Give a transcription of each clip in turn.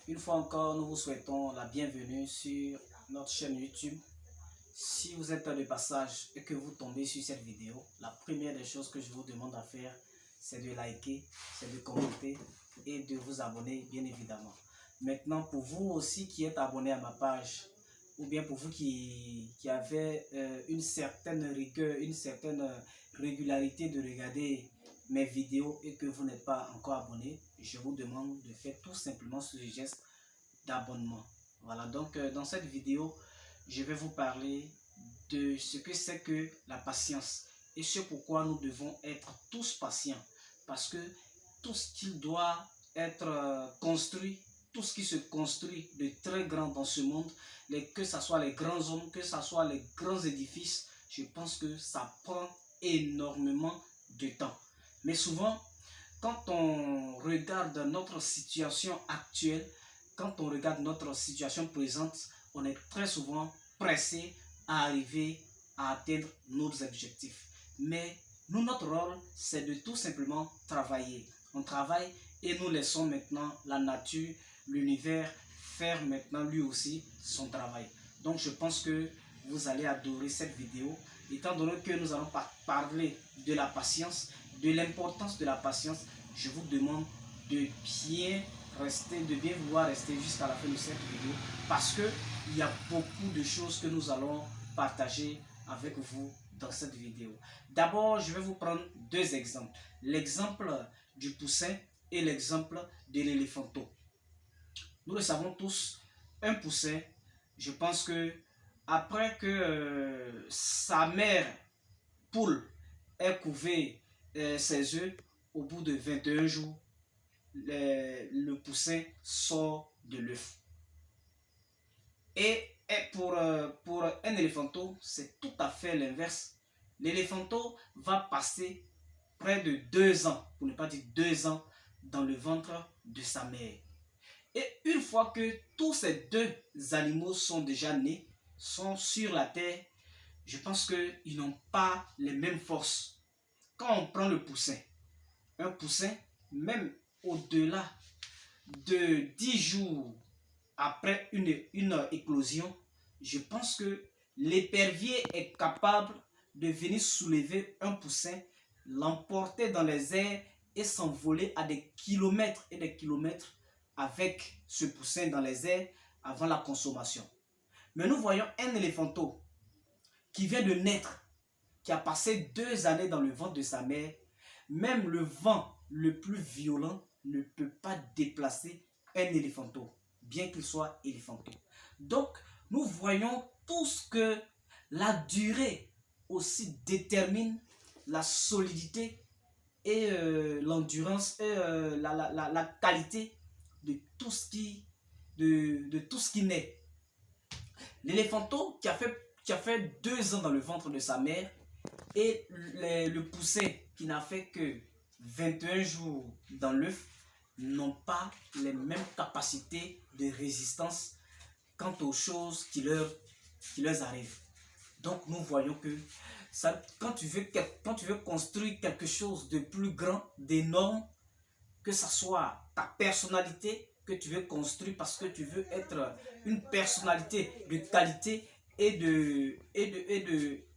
Une fois encore, nous vous souhaitons la bienvenue sur notre chaîne YouTube. Si vous êtes de passage et que vous tombez sur cette vidéo, la première des choses que je vous demande à faire, c'est de liker, c'est de commenter et de vous abonner, bien évidemment. Maintenant, pour vous aussi qui êtes abonné à ma page, ou bien pour vous qui avez une certaine rigueur, une certaine régularité de regarder mes vidéos et que vous n'êtes pas encore abonné, je vous demande de faire tout simplement ce geste d'abonnement. Voilà, donc dans cette vidéo, je vais vous parler de ce que c'est que la patience et ce pourquoi nous devons être tous patients. Parce que tout ce qui doit être construit, tout ce qui se construit de très grand dans ce monde, que ce soit les grands hommes, que ce soit les grands édifices, je pense que ça prend énormément de temps. Mais souvent, quand on regarde notre situation actuelle, quand on regarde notre situation présente, on est très souvent pressé à arriver à atteindre nos objectifs. Mais nous, notre rôle, c'est de tout simplement travailler. On travaille et nous laissons maintenant la nature, l'univers faire maintenant lui aussi son travail. Donc je pense que vous allez adorer cette vidéo, étant donné que nous allons parler de la patience, de l'importance de la patience. Je vous demande de bien vouloir rester jusqu'à la fin de cette vidéo parce que il y a beaucoup de choses que nous allons partager avec vous dans cette vidéo. D'abord, je vais vous prendre deux exemples. L'exemple du poussin et l'exemple de l'éléphanteau. Nous le savons tous, un poussin, je pense que après que sa mère poule ait couvé ses œufs, au bout de 21 jours, le poussin sort de l'œuf. Et pour un éléphanteau, c'est tout à fait l'inverse. L'éléphanteau va passer près de 2 ans, pour ne pas dire 2 ans, dans le ventre de sa mère. Et une fois que tous ces deux animaux sont déjà nés, sont sur la terre, je pense qu'ils n'ont pas les mêmes forces. Quand on prend le poussin, un poussin, même au-delà de 10 jours après une éclosion, je pense que l'épervier est capable de venir soulever un poussin, l'emporter dans les airs et s'envoler à des kilomètres et des kilomètres avec ce poussin dans les airs avant la consommation. Mais nous voyons un éléphanteau qui vient de naître, qui a passé 2 années dans le ventre de sa mère. Même le vent le plus violent ne peut pas déplacer un éléphanteau, bien qu'il soit éléphanteau. Donc, nous voyons tous que la durée aussi détermine la solidité et l'endurance et la qualité de tout ce qui naît. L'éléphanteau qui a fait 2 ans dans le ventre de sa mère et le poussin qui n'a fait que 21 jours dans l'œuf n'ont pas les mêmes capacités de résistance quant aux choses qui leur arrivent. Donc nous voyons que quand tu veux construire quelque chose de plus grand, d'énorme, que ce soit ta personnalité que tu veux construire parce que tu veux être une personnalité de qualité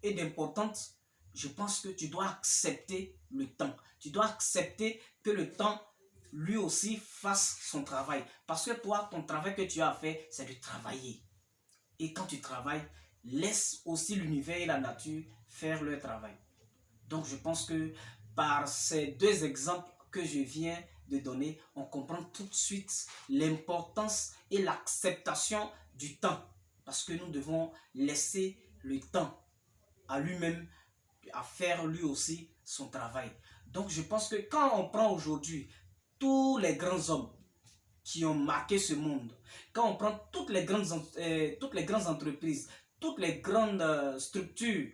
et d'importance, je pense que tu dois accepter le temps. Tu dois accepter que le temps lui aussi fasse son travail. Parce que toi, ton travail que tu as fait, c'est de travailler. Et quand tu travailles, laisse aussi l'univers et la nature faire leur travail. Donc je pense que par ces deux exemples que je viens de donner, on comprend tout de suite l'importance et l'acceptation du temps. Parce que nous devons laisser le temps à lui-même, à faire lui aussi son travail. Donc je pense que quand on prend aujourd'hui tous les grands hommes qui ont marqué ce monde, quand on prend toutes les grandes entreprises, toutes les grandes structures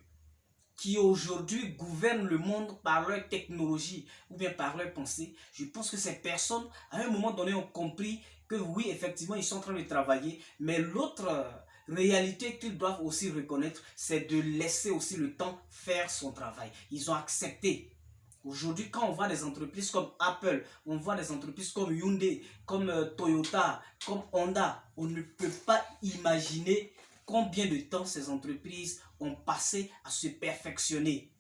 qui aujourd'hui gouvernent le monde par leur technologie ou bien par leur pensée, je pense que ces personnes, à un moment donné, ont compris que oui, effectivement, ils sont en train de travailler, mais l'autre réalité qu'ils doivent aussi reconnaître, c'est de laisser aussi le temps faire son travail. Ils ont accepté Aujourd'hui, quand on voit des entreprises comme Apple, on voit des entreprises comme Hyundai, comme Toyota, comme Honda, on ne peut pas imaginer combien de temps ces entreprises ont passé à se perfectionner.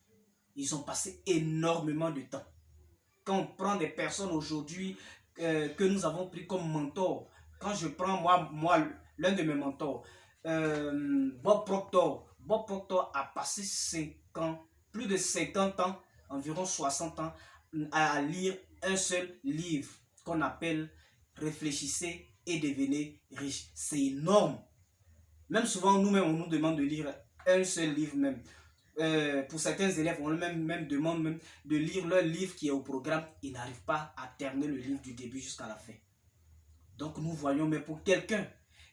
Ils ont passé énormément de temps. Quand on prend des personnes aujourd'hui que nous avons pris comme mentors, quand je prends moi l'un de mes mentors, Bob Proctor. Bob Proctor a passé 50, plus de 50 ans, environ 60 ans, à lire un seul livre qu'on appelle Réfléchissez et devenez riche. C'est énorme. Même souvent, nous-mêmes, on nous demande de lire un seul livre même. Pour certains élèves, on même demande même de lire leur livre qui est au programme. Ils n'arrivent pas à terminer le livre du début jusqu'à la fin. Donc nous voyons, mais pour quelqu'un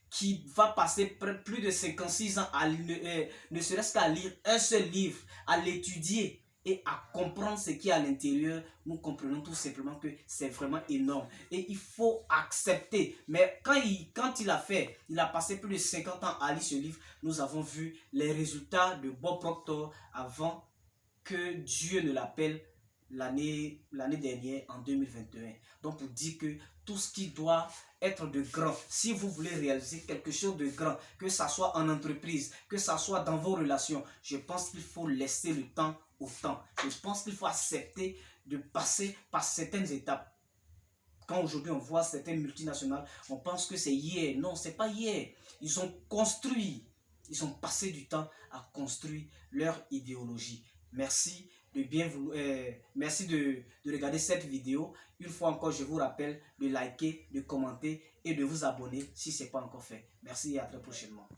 qui va passer plus de 56 ans à ne serait-ce qu'à lire un seul livre, à l'étudier et à comprendre ce qui est à l'intérieur, nous comprenons tout simplement que c'est vraiment énorme. Et il faut accepter. Mais quand il a passé plus de 50 ans à lire ce livre, nous avons vu les résultats de Bob Proctor avant que Dieu ne l'appelle l'année dernière, en 2021. Donc pour dire que tout ce qui doit être de grand, si vous voulez réaliser quelque chose de grand, que ça soit en entreprise, que ça soit dans vos relations, je pense qu'il faut laisser le temps au temps. Je pense qu'il faut accepter de passer par certaines étapes. Quand aujourd'hui on voit certaines multinationales, on pense que c'est hier. Non, c'est pas hier. Ils ont construit, ils ont passé du temps à construire leur idéologie. Merci de bien vouloir, merci de regarder cette vidéo. Une fois encore, je vous rappelle de liker, de commenter et de vous abonner si ce n'est pas encore fait. Merci et à très prochainement.